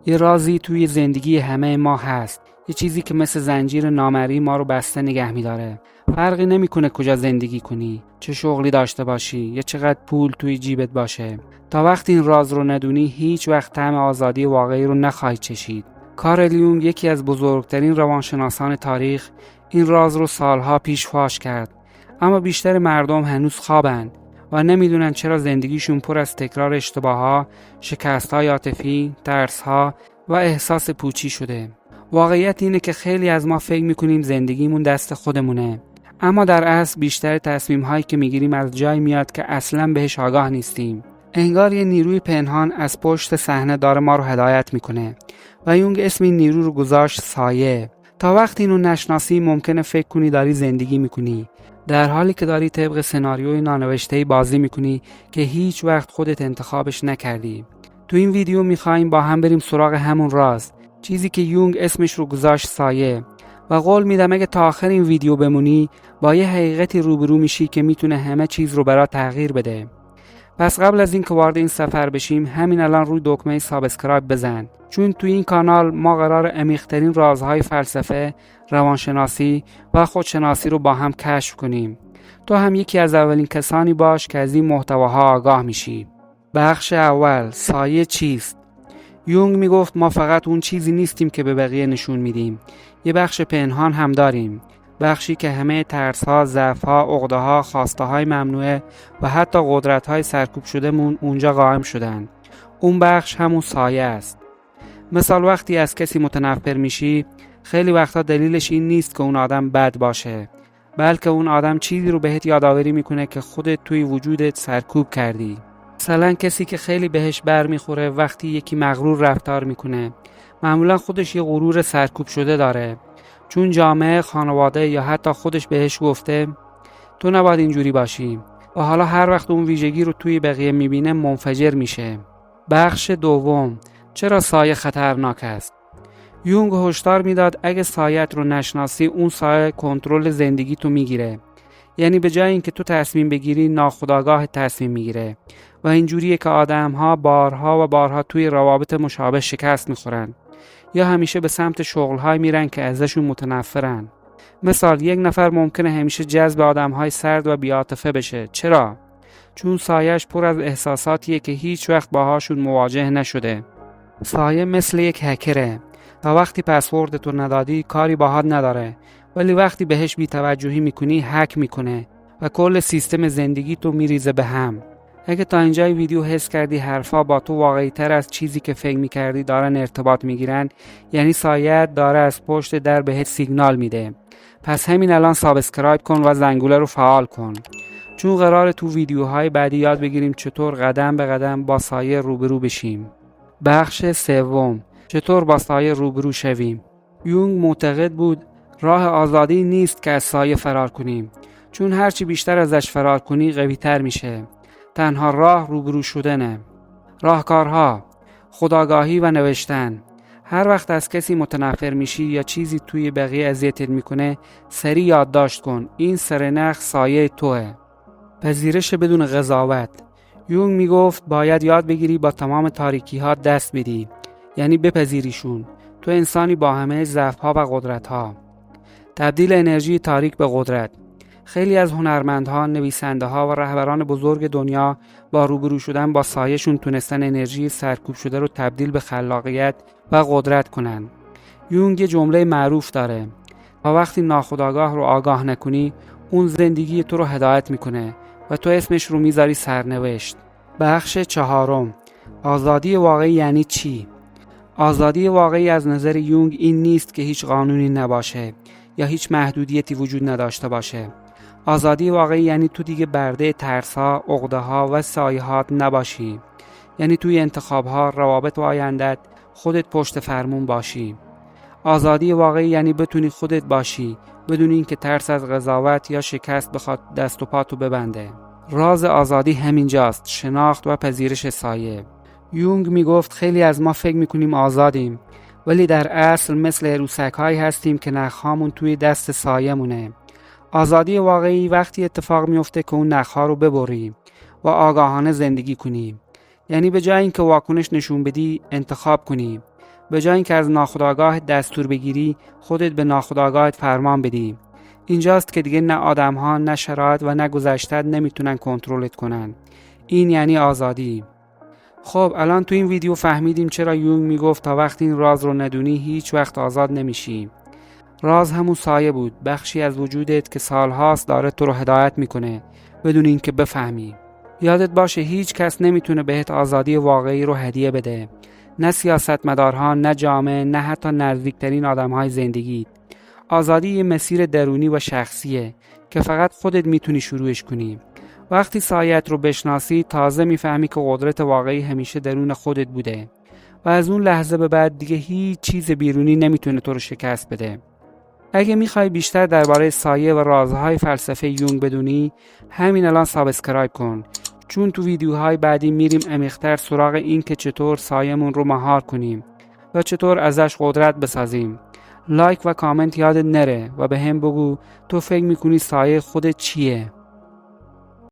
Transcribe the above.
یه رازی توی زندگی همه ما هست، یه چیزی که مثل زنجیر نامری ما رو بسته نگه می‌داره. فرقی نمی‌کنه کجا زندگی کنی، چه شغلی داشته باشی یا چقدر پول توی جیبت باشه. تا وقتی این راز رو ندونی، هیچ وقت طعم آزادی واقعی رو نخواهی چشید. کارل یونگ، یکی از بزرگترین روانشناسان تاریخ، این راز رو سالها پیش فاش کرد. اما بیشتر مردم هنوز خوابند و نمیدونن چرا زندگیشون پر از تکرار اشتباهات، شکست‌های عاطفی، ترس‌ها و احساس پوچی شده. واقعیت اینه که خیلی از ما فکر میکنیم زندگیمون دست خودمونه، اما در اصل بیشتر تصمیم‌هایی که میگیریم از جای میاد که اصلاً بهش آگاه نیستیم. انگار یه نیروی پنهان از پشت صحنه داره ما رو هدایت میکنه و یونگ اسم این نیرو رو گذاشت سایه. تا وقتی اینو نشناسی ممکنه فکر کنی داری زندگی میکنی، در حالی که داری طبق سناریوی نانوشته‌ای بازی میکنی که هیچ وقت خودت انتخابش نکردی. تو این ویدیو میخوایم با هم بریم سراغ همون راز، چیزی که یونگ اسمش رو گذاشت سایه، و قول میدم اگه تا آخر این ویدیو بمونی با یه حقیقتی روبرو میشی که میتونه همه چیز رو برات تغییر بده. پس قبل از این که وارد این سفر بشیم، همین الان روی دکمه سابسکرایب بزن، چون توی این کانال ما قرار عمیق‌ترین رازهای فلسفه، روانشناسی و خودشناسی رو با هم کشف کنیم. تو هم یکی از اولین کسانی باش که از این محتواها آگاه میشی. بخش اول، سایه چیست؟ یونگ میگفت ما فقط اون چیزی نیستیم که به بقیه نشون میدیم. یه بخش پنهان هم داریم. بخشی که همه ترس‌ها، ضعف‌ها، عقده‌ها، خواسته‌های ممنوعه و حتی قدرت‌های سرکوب شدهمون اونجا قائم شدن. اون بخش همون سایه است. مثال وقتی از کسی متنفر میشی، خیلی وقتا دلیلش این نیست که اون آدم بد باشه، بلکه اون آدم چیزی رو بهت یادآوری میکنه که خودت توی وجودت سرکوب کردی. مثلا کسی که خیلی بهش بر میخوره وقتی یکی مغرور رفتار میکنه، معمولا خودش یه غرور سرکوب شده داره، چون جامعه، خانواده یا حتی خودش بهش گفته تو نباید اینجوری باشی، و حالا هر وقت اون ویژگی رو توی بقیه میبینه منفجر میشه. بخش دوم، چرا سایه خطرناک است؟ یونگ هشدار میداد اگه سایت رو نشناسی، اون سایه کنترل زندگی تو میگیره. یعنی به جای اینکه تو تصمیم بگیری، ناخودآگاه تصمیم میگیره، و اینجوریه که آدم‌ها بارها و بارها توی روابط مشابه شکست میخورن یا همیشه به سمت شغل‌های میرن که ازشون متنفرن. مثال، یک نفر ممکنه همیشه جذب آدم‌های سرد و بی‌عاطفه بشه. چرا؟ چون سایه‌اش پر از احساساتیه که هیچ وقت باهاشون مواجه نشده. سایه مثل یک هکره. تا وقتی پسوردتو ندادی کاری باهات نداره، ولی وقتی بهش بی‌توجهی میکنی هک میکنه و کل سیستم زندگی تو میریزه به هم. اگه تا اینجای ویدیو حس کردی حرفا با تو واقعی تر از چیزی که فکر میکردی دارن ارتباط میگیرن، یعنی سایه داره از پشت در بهت سیگنال میده. پس همین الان سابسکرایب کن و زنگوله رو فعال کن، چون قراره تو ویدیوهای بعدی یاد بگیریم چطور قدم به قدم با سایه روبرو بشیم. بخش سوم، چطور با سایه روبرو شویم؟ یونگ معتقد بود راه آزادی نیست که از سایه فرار کنیم، چون هرچی بیشتر ازش فرار کنی قوی تر میشه. تنها راه روبرو شدنه. راهکارها: خودآگاهی و نوشتن. هر وقت از کسی متنفر میشی یا چیزی توی بقیه اذیتت میکنه، سریع یادداشت کن، این سرنخ سایه توه. پذیرش بدون قضاوت. یونگ میگفت باید یاد بگیری با تمام تاریکی ها دست بدی، یعنی بپذیریشون. تو انسانی با همه ضعف‌ها و قدرت‌ها. تبدیل انرژی تاریک به قدرت. خیلی از هنرمندها، نویسنده‌ها و رهبران بزرگ دنیا با روبرو شدن با سایه‌شون تونستن انرژی سرکوب شده رو تبدیل به خلاقیت و قدرت کنن. یونگ یه جمله معروف داره: تا وقتی ناخودآگاه رو آگاه نکنی، اون زندگی تو رو هدایت میکنه و تو اسمش رو میذاری سرنوشت. بخش چهارم، آزادی واقعی یعنی چی؟ آزادی واقعی از نظر یونگ این نیست که هیچ قانونی نباشه یا هیچ محدودیتی وجود نداشته باشه. آزادی واقعی یعنی تو دیگه برده ترس‌ها، عقده‌ها و سایه‌هات نباشی. یعنی توی انتخاب‌ها، روابط و آیندت خودت پشت فرمون باشی. آزادی واقعی یعنی بتونی خودت باشی، بدون اینکه ترس از قضاوت یا شکست بخواد دست و پاتو ببنده. راز آزادی همینجاست، شناخت و پذیرش سایه. یونگ میگفت خیلی از ما فکر میکنیم آزادیم، ولی در اصل مثل عروسک‌هایی هستیم که نخهامون توی دست سایه مونه. آزادی واقعی وقتی اتفاق میفته که اون نخها رو ببری و آگاهانه زندگی کنی. یعنی به جای اینکه واکنش نشون بدی، انتخاب کنی. به جای اینکه از ناخودآگاه دستور بگیری، خودت به ناخودآگاهت فرمان بدی. اینجاست که دیگه نه آدم‌ها، نه شرایط و نه گذشته‌ات نمیتونن کنترلت کنن. این یعنی آزادی. خب الان تو این ویدیو فهمیدیم چرا یونگ میگفت تا وقتی این راز رو ندونی هیچ وقت آزاد نمیشی. راز همون سایه بود، بخشی از وجودت که سالهاست داره تو رو هدایت میکنه بدون اینکه بفهمی. یادت باشه هیچ کس نمیتونه بهت آزادی واقعی رو هدیه بده. نه سیاستمدارها، نه جامعه، نه حتی نزدیکترین آدمهای زندگیت. آزادی یه مسیر درونی و شخصیه که فقط خودت میتونی شروعش کنی. وقتی سایه‌ات رو بشناسی تازه میفهمی که قدرت واقعی همیشه درون خودت بوده و از اون لحظه به بعد دیگه هیچ چیز بیرونی نمیتونه تو رو شکست بده. اگه میخوای بیشتر درباره سایه و رازهای فلسفه یونگ بدونی، همین الان سابسکرایب کن، چون تو ویدیوهای بعدی میریم عمیق‌تر سراغ این که چطور سایه‌مون رو مهار کنیم و چطور ازش قدرت بسازیم. لایک و کامنت یادت نره و به هم بگو تو فکر میکنی سایه خودت چیه؟